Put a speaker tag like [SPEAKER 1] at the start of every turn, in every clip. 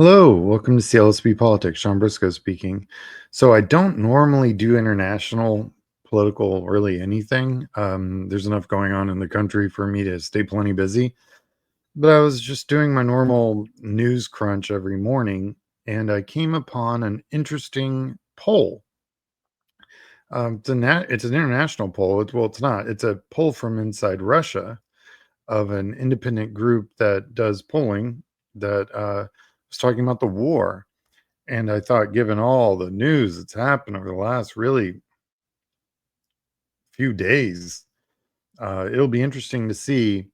[SPEAKER 1] Hello, welcome to CLSB Politics. Sean Briscoe speaking. So I don't normally do international political really anything. There's enough going on in the country for me to stay plenty busy. But I was just doing my normal news crunch every morning, and I came upon an interesting poll. It's an international poll. It's not. It's a poll from inside Russia of an independent group that does polling that was talking about the war. And I thought, given all the news that's happened over the last really few days, it'll be interesting to see.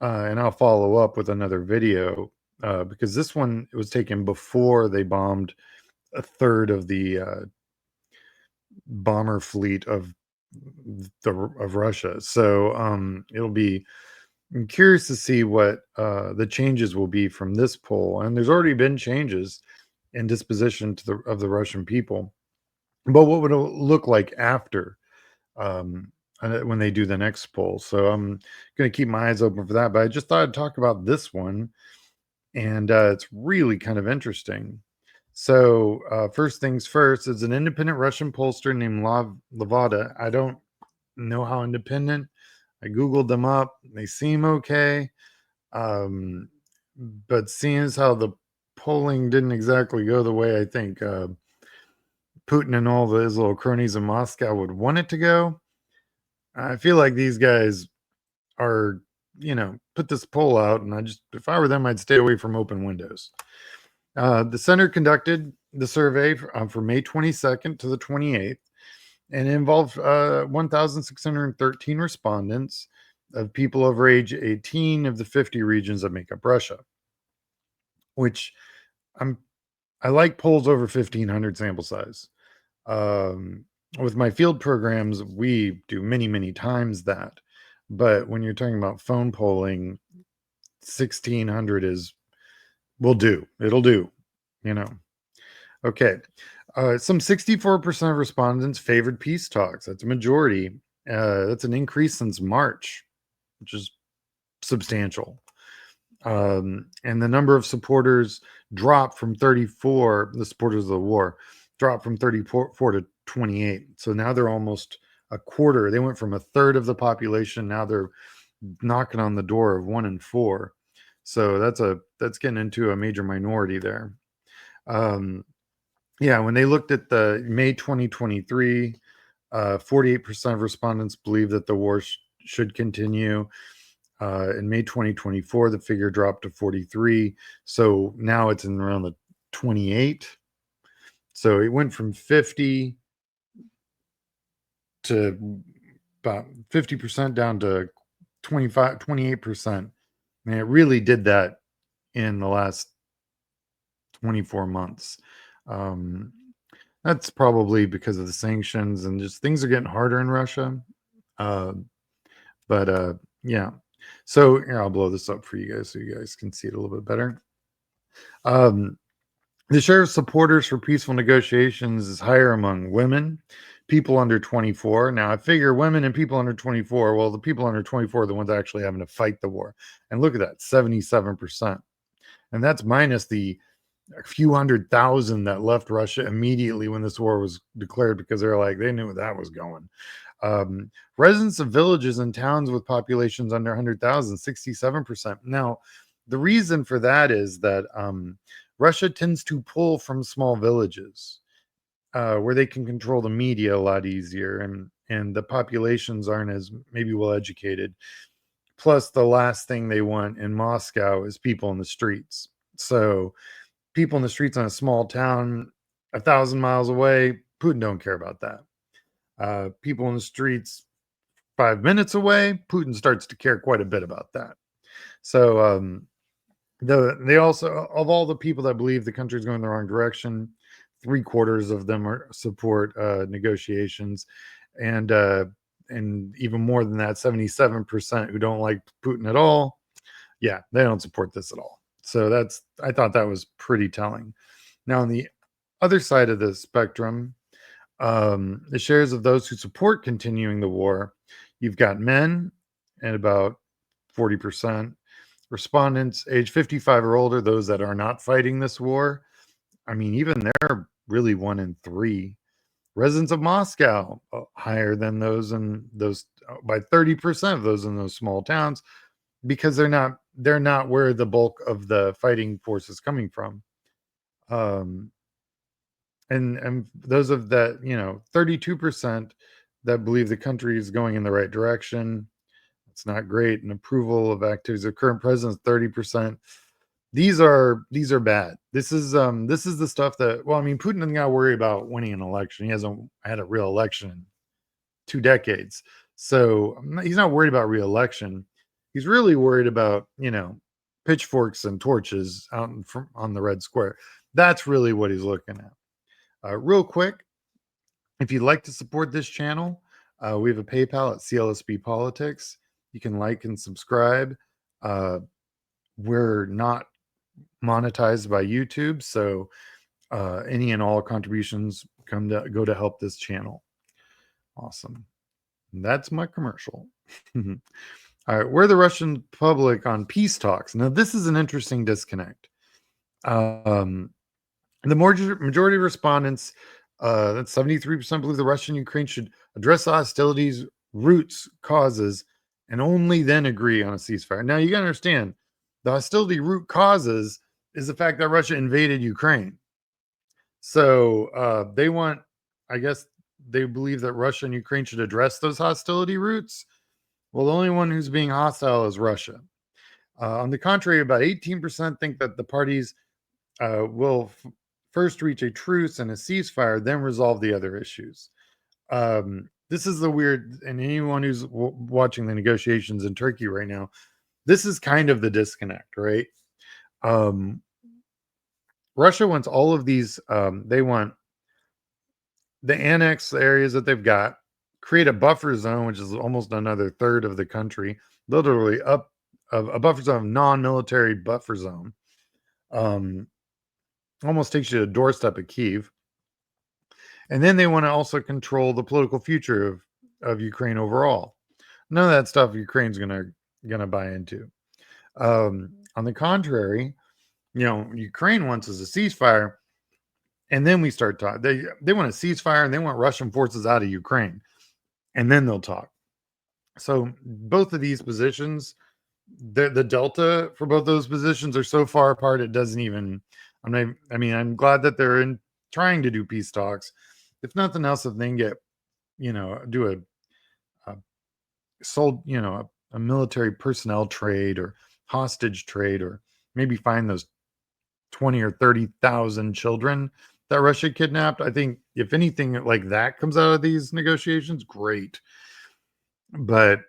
[SPEAKER 1] And I'll follow up with another video because this one it was taken before they bombed a third of the bomber fleet of Russia. So it'll be I'm curious to see what the changes will be from this poll. And there's already been changes in disposition of the Russian people. But what would it look like after when they do the next poll? So I'm going to keep my eyes open for that. But I just thought I'd talk about this one, and it's really kind of interesting. So first things first, it's an independent Russian pollster named Levada. I don't know how independent. I googled them up. They seem okay, um, but seeing as how the polling didn't exactly go the way I think Putin and all his little cronies in Moscow would want it to go. I feel like these guys are, put this poll out, and if I were them, I'd stay away from open windows. The center conducted the survey for May 22nd to the 28th, and it involved 1,613 respondents of people over age 18 of the 50 regions that make up Russia, which I'm I like polls over 1,500 sample size. With my field programs, we do many, many times that. But when you're talking about phone polling, 1,600 will do. It'll do, you know. Okay. Some 64% of respondents favored peace talks. That's a majority. That's an increase since March, which is substantial. And the number of supporters dropped from 34, the supporters of the war dropped from 34 to 28. So now they're almost a quarter. They went from a third of the population. Now they're knocking on the door of 1 in 4. So that's getting into a major minority there. Yeah, when they looked at the May 2023, 48% of respondents believe that the war should continue. In May 2024, the figure dropped to 43. So now it's in around the 28. So it went from 50 to about 50% down to 25, 28%. And it really did that in the last 24 months. Um, that's probably because of the sanctions and just things are getting harder in Russia. Uh, but yeah. So here, I'll blow this up for you guys so you guys can see it a little bit better. Um, the share of supporters for peaceful negotiations is higher among women, people under 24. Now, I figure women and people under 24, well, the people under 24 are the ones actually having to fight the war. And look at that, 77%. And that's minus the few 100,000 that left Russia immediately when this war was declared because they knew where that was going. Residents of villages and towns with populations under 100,000, 67%. Now, the reason for that is that Russia tends to pull from small villages where they can control the media a lot easier, and the populations aren't as maybe well educated. Plus, the last thing they want in Moscow is people in the streets. So, people in the streets on a small town 1,000 miles away, Putin don't care about that. People in the streets 5 minutes away, Putin starts to care quite a bit about that. So they also, of all the people that believe the country's going the wrong direction, 3/4 of them support negotiations, and even more than that, 77% who don't like Putin at all. Yeah, they don't support this at all. So I thought that was pretty telling. Now on the other side of the spectrum, the shares of those who support continuing the war, you've got men at about 40%, respondents age 55 or older, those that are not fighting this war, I mean, even they're really 1 in 3. Residents of Moscow, higher than those in those by 30% of those in those small towns, because they're not where the bulk of the fighting force is coming from. Um, and those of that, 32% that believe the country is going in the right direction. It's not great. And approval of activities of current president is 30%. These are bad. This is the stuff that, well, I mean, Putin doesn't got to worry about winning an election. He hasn't had a real election in 2 decades. So he's not worried about reelection. He's really worried about, pitchforks and torches out on the Red Square. That's really what he's looking at. Real quick, if you'd like to support this channel, we have a PayPal at CLSB Politics. You can like and subscribe. We're not monetized by YouTube, so any and all contributions go to help this channel. Awesome. That's my commercial. All right, where the Russian public on peace talks. Now, this is an interesting disconnect. The majority of respondents, that's 73%, believe the Russia and Ukraine should address the hostilities, roots, causes, and only then agree on a ceasefire. Now, you got to understand, the hostility root causes is the fact that Russia invaded Ukraine. So they want, I guess, they believe that Russia and Ukraine should address those hostility roots. Well, the only one who's being hostile is Russia. On the contrary, about 18% think that the parties will first reach a truce and a ceasefire, then resolve the other issues. This is the weird, and anyone who's watching the negotiations in Turkey right now, this is kind of the disconnect, right? Russia wants all of these, they want the annex areas that they've got, create a buffer zone, which is almost another third of the country, literally up a buffer zone, non-military buffer zone. Almost takes you to the doorstep of Kyiv. And then they want to also control the political future of Ukraine overall. None of that stuff Ukraine's gonna buy into. On the contrary, Ukraine wants is a ceasefire, and then we start talking. They want a ceasefire, and they want Russian forces out of Ukraine, and then they'll talk. So both of these positions, the delta for both those positions are so far apart it doesn't even. I'm glad that they're trying to do peace talks. If nothing else, if they can get, do a sold, a military personnel trade or hostage trade, or maybe find those 20 or 30,000 children that Russia kidnapped. I think if anything like that comes out of these negotiations, great. But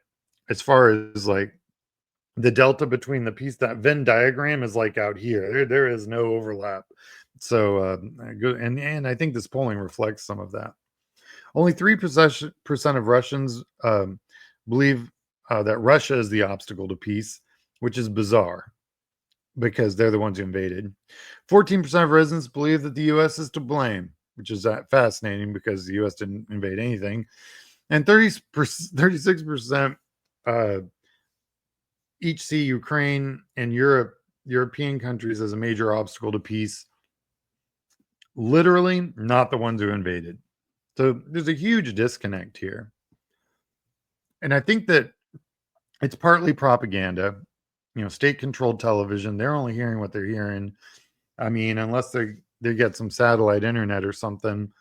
[SPEAKER 1] as far as like the delta between the piece, that Venn diagram is like out here. There is no overlap. So good, and I think this polling reflects some of that. Only 3% of Russians believe that Russia is the obstacle to peace, which is bizarre because they're the ones who invaded. 14% of residents believe that the U.S. is to blame, which is fascinating because the U.S. didn't invade anything. And 36% each see Ukraine and European countries as a major obstacle to peace. Literally not the ones who invaded. So there's a huge disconnect here. And I think that it's partly propaganda, state-controlled television. They're only hearing what they're hearing. I mean, unless they get some satellite internet or something,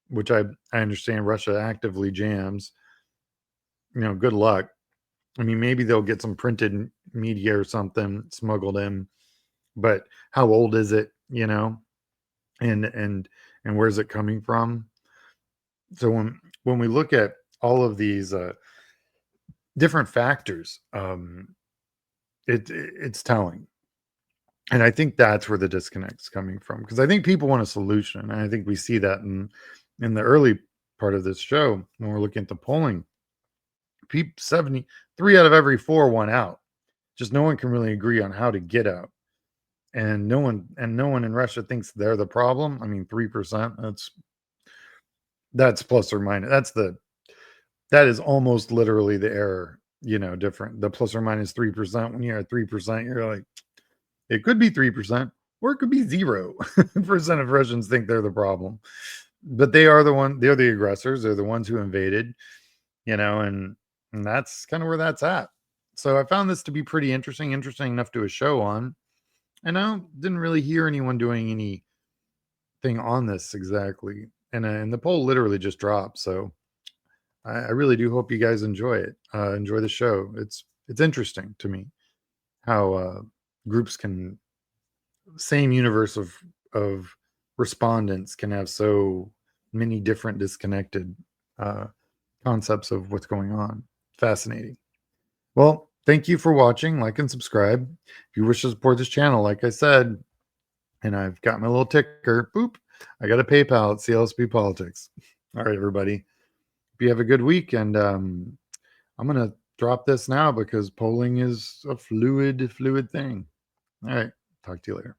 [SPEAKER 1] which I understand Russia actively jams, good luck. I mean, maybe they'll get some printed media or something smuggled in, but how old is it, and where's it coming from? So when we look at all of these different factors, it's telling. And I think that's where the disconnect's coming from, because I think people want a solution. And I think we see that in the early part of this show when we're looking at the polling. 73 out of every 4 want out. Just no one can really agree on how to get out. And no one in Russia thinks they're the problem. I mean, 3%, that's plus or minus. That is almost literally the error different. The plus or minus 3%. When you're at 3%, you're like, it could be 3%, or it could be 0% of Russians think they're the problem. But they're the aggressors. They're the ones who invaded, and that's kind of where that's at. So I found this to be pretty interesting enough to do a show on. And I didn't really hear anyone doing anything on this exactly. And the poll literally just dropped. So I really do hope you guys enjoy it. Enjoy the show. It's interesting to me how groups can same universe of respondents can have so many different disconnected uh, concepts of what's going on. Fascinating. Well, thank you for watching. Like and subscribe. If you wish to support this channel, like I said, and I've got my little ticker, boop, I got a PayPal at CLSP Politics. All right, everybody. Hope you have a good week. And I'm going to drop this now because polling is a fluid thing. All right. Talk to you later.